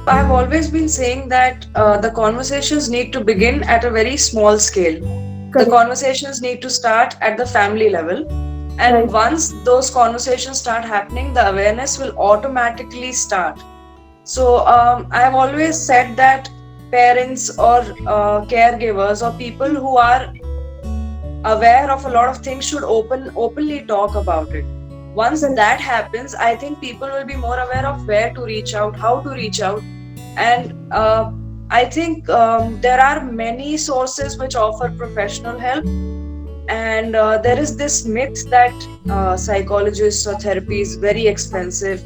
I've always been saying that the conversations need to begin at a very small scale. The Correct. conversations need to start at the family level. And Right. once those conversations start happening, the awareness will automatically start. So I've always said that parents or caregivers or people who are aware of a lot of things should openly talk about it. Once Correct. that happens, I think people will be more aware of where to reach out, how to reach out, and I think there are many sources which offer professional help. And there is this myth that psychologists or therapy is very expensive,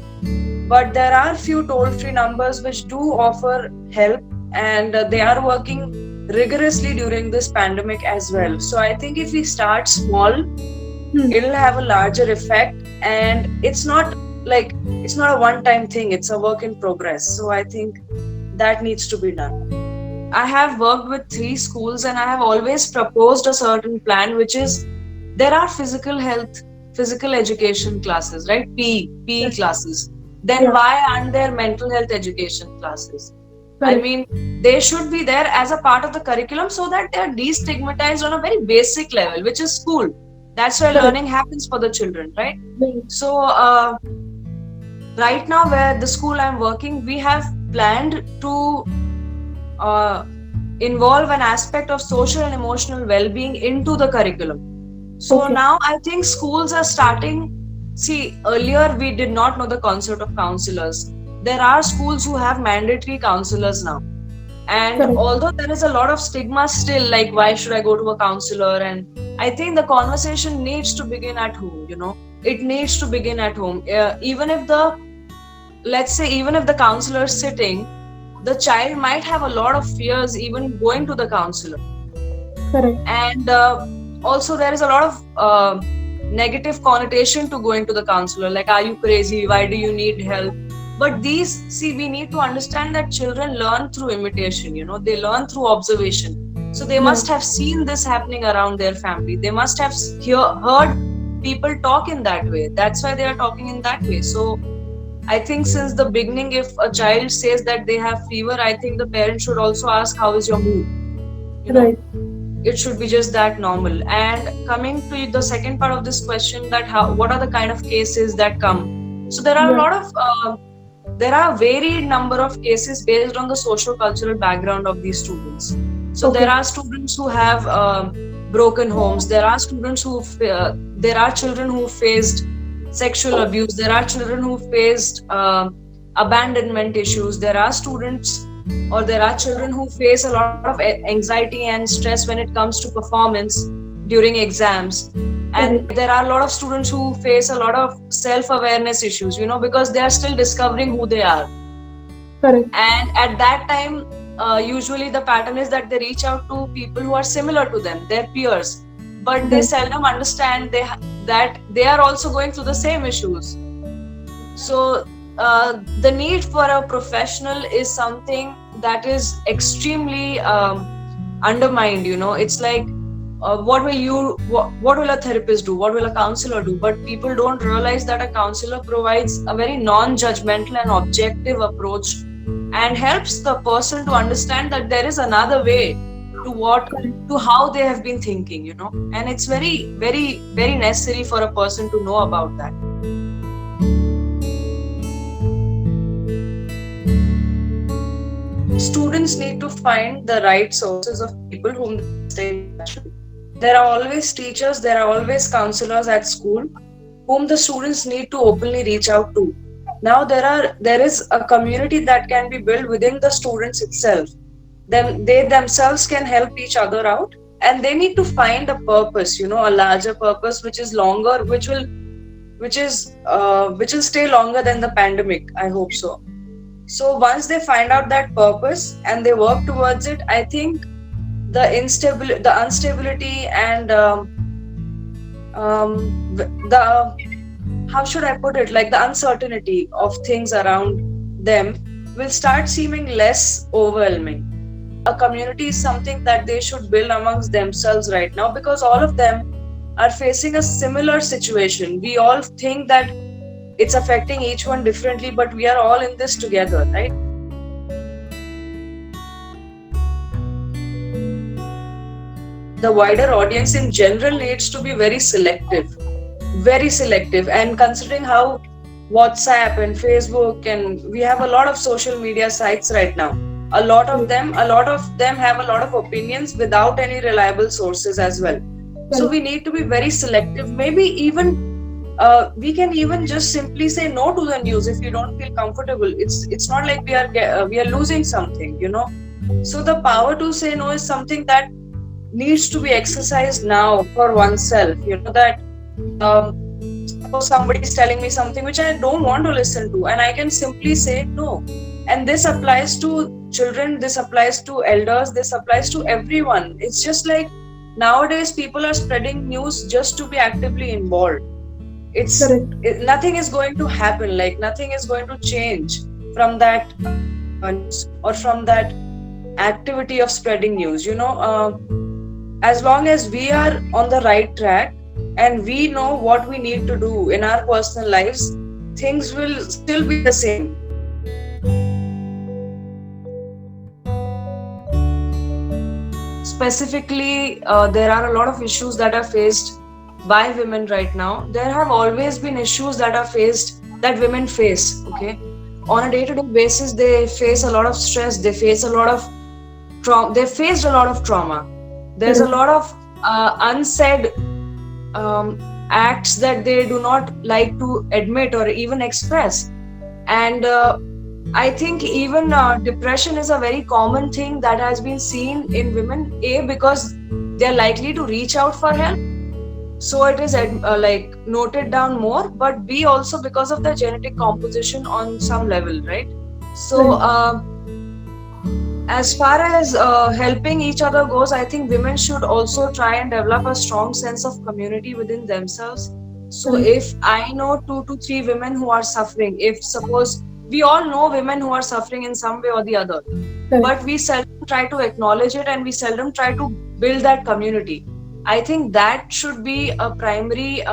but there are few toll-free numbers which do offer help, and they are working rigorously during this pandemic as well. So I think if we start small, Hmm. it'll have a larger effect, and it's not a one-time thing, it's a work in progress. So I think that needs to be done. I have worked with three schools, and I have always proposed a certain plan, which is there are physical health, physical education classes, right? PE Yes. classes. Then Yeah. why aren't there mental health education classes? I Correct. mean, they should be there as a part of the curriculum so that they're destigmatized on a very basic level, which is school. That's where Correct. learning happens for the children, right? Right. So, right now, where the school I'm working, we have planned to uh, involve an aspect of social and emotional well-being into the curriculum. So Okay. now I think schools are starting. See, earlier we did not know the concept of counselors. There are schools who have mandatory counselors now. And Correct. although there is a lot of stigma still, like why should I go to a counselor? And I think the conversation needs to begin at home, It needs to begin at home. Let's say, even if the counselor is sitting, the child might have a lot of fears even going to the counselor. Correct. And also there is a lot of negative connotation to going to the counselor, like, are you crazy, why do you need help? But these, see, we need to understand that children learn through imitation, they learn through observation. So they Yeah. must have seen this happening around their family, they must have heard people talk in that way, that's why they are talking in that way. So I think since the beginning, if a child says that they have fever, I think the parent should also ask, how is your mood, you know Right. it should be just that normal. And coming to the second part of this question, that what are the kind of cases that come. So there are a Yeah. lot of there are varied number of cases based on the social cultural background of these students. So there Okay. are students who have broken homes, there are students there are children who faced sexual abuse, there are children who faced abandonment issues, there are students or there are children who face a lot of anxiety and stress when it comes to performance during exams. And Correct. there are a lot of students who face a lot of self awareness issues, because they are still discovering who they are. Correct. And at that time, usually the pattern is that they reach out to people who are similar to them, their peers, but they Right. seldom understand that they are also going through the same issues. So the need for a professional is something that is extremely undermined. It's like, what will a therapist do? What will a counselor do? But people don't realize that a counselor provides a very non-judgmental and objective approach and helps the person to understand that there is another way to Correct. how they have been thinking, and it's very, very, very necessary for a person to know about that. Students need to find the right sources of people whom they can stay in touch with. There are always teachers, there are always counselors at school whom the students need to openly reach out to. Now there is a community that can be built within the students itself. Then they themselves can help each other out, and they need to find a purpose, a larger purpose which is longer, which will stay longer than the pandemic. I hope so. So once they find out that purpose and they work towards it, I think the instability, and the how should I put it, like the uncertainty of things around them will start seeming less overwhelming. A community is something that they should build amongst themselves right now, because all of them are facing a similar situation. We all think that it's affecting each one differently, but we are all in this together, right? the wider audience in general needs to be very selective. And considering how WhatsApp and Facebook, and we have a lot of social media sites right now, a lot of them have a lot of opinions without any reliable sources as well. So we need to be very selective. Maybe even we can even just simply say no to the news if you don't feel comfortable. It's not like we are losing something, you know. So the power to say no is something that needs to be exercised now for oneself. You know that suppose somebody is telling me something which I don't want to listen to, and I can simply say no. And this applies to children, this applies to elders, this applies to everyone. It's just like nowadays people are spreading news just to be actively involved. Nothing is going to happen, like nothing is going to change from that news or from that activity of spreading news, you know. As long as we are on the right track and we know what we need to do in our personal lives, things will still be the same. Specifically, there are a lot of issues that are faced by women right now. There have always been issues that are faced, that women face, okay? On a day-to-day basis, they face a lot of stress, they face a lot of they faced a lot of trauma. There's a lot of unsaid acts that they do not like to admit or even express. And I think even depression is a very common thing that has been seen in women, A, because they're likely to reach out for help, so it is like noted down more, but B, also because of the genetic composition on some level, right? So as far as helping each other goes, I think women should also try and develop a strong sense of community within themselves. So if I know 2 to 3 women who are suffering, if suppose we all know women who are suffering in some way or the other, but we seldom try to acknowledge it and we seldom try to build that community. I think that should be a primary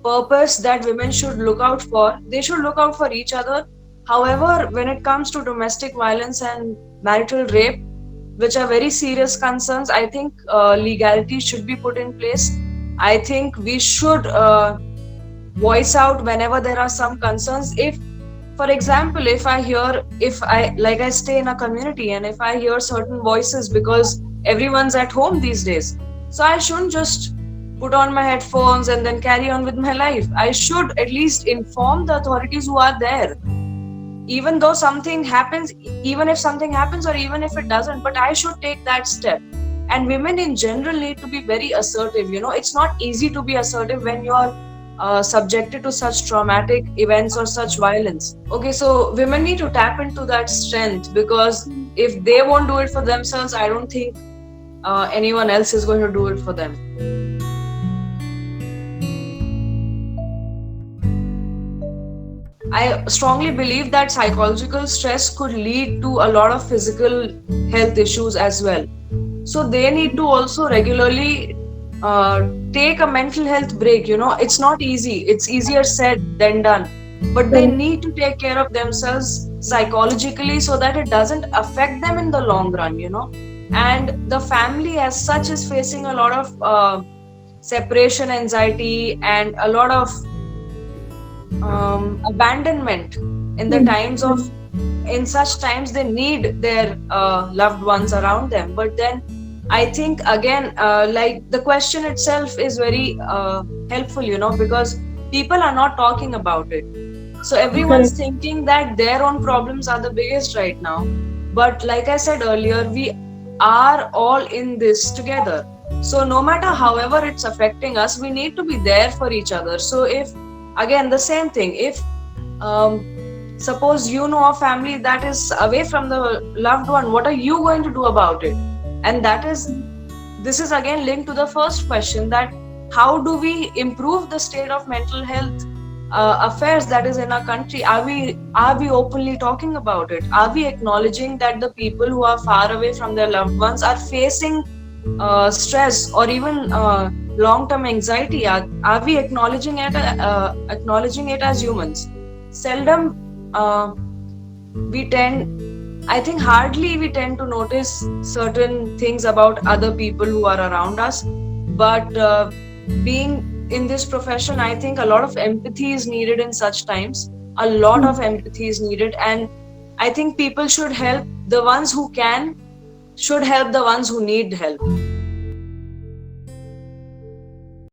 purpose that women should look out for. They should look out for each other. However, when it comes to domestic violence and marital rape, which are very serious concerns, I think legality should be put in place. I think we should voice out whenever there are some concerns. If, for example, if I stay in a community and if I hear certain voices, because everyone's at home these days, so I shouldn't just put on my headphones and then carry on with my life. I should at least inform the authorities who are there. Even though something happens, even if something happens or even if it doesn't, but I should take that step. And women in general need to be very assertive. You know, it's not easy to be assertive when you're subjected to such traumatic events or such violence. Okay, so women need to tap into that strength, because if they won't do it for themselves, I don't think anyone else is going to do it for them. I strongly believe that psychological stress could lead to a lot of physical health issues as well. So they need to also regularly take a mental health break. You know, it's not easy. It's easier said than done. But they need to take care of themselves psychologically so that it doesn't affect them in the long run, you know. And the family as such is facing a lot of separation anxiety and a lot of abandonment in the times of, in such times they need their loved ones around them. But then I think again, like the question itself is very helpful, you know, because people are not talking about it. So everyone's thinking that their own problems are the biggest right now. But like I said earlier, we are all in this together. So no matter however it's affecting us, we need to be there for each other. So if, again, the same thing, if suppose you know a family that is away from the loved one, what are you going to do about it? And this is again linked to the first question, that how do we improve the state of mental health affairs that is in our country? Are we openly talking about it? Are we acknowledging that the people who are far away from their loved ones are facing stress or even long-term anxiety? Are we acknowledging it as humans? Seldom we tend I think hardly we tend to notice certain things about other people who are around us. But being in this profession, I think a lot of empathy is needed in such times. A lot Hmm. of empathy is needed. And I think people should help the ones who can, should help the ones who need help.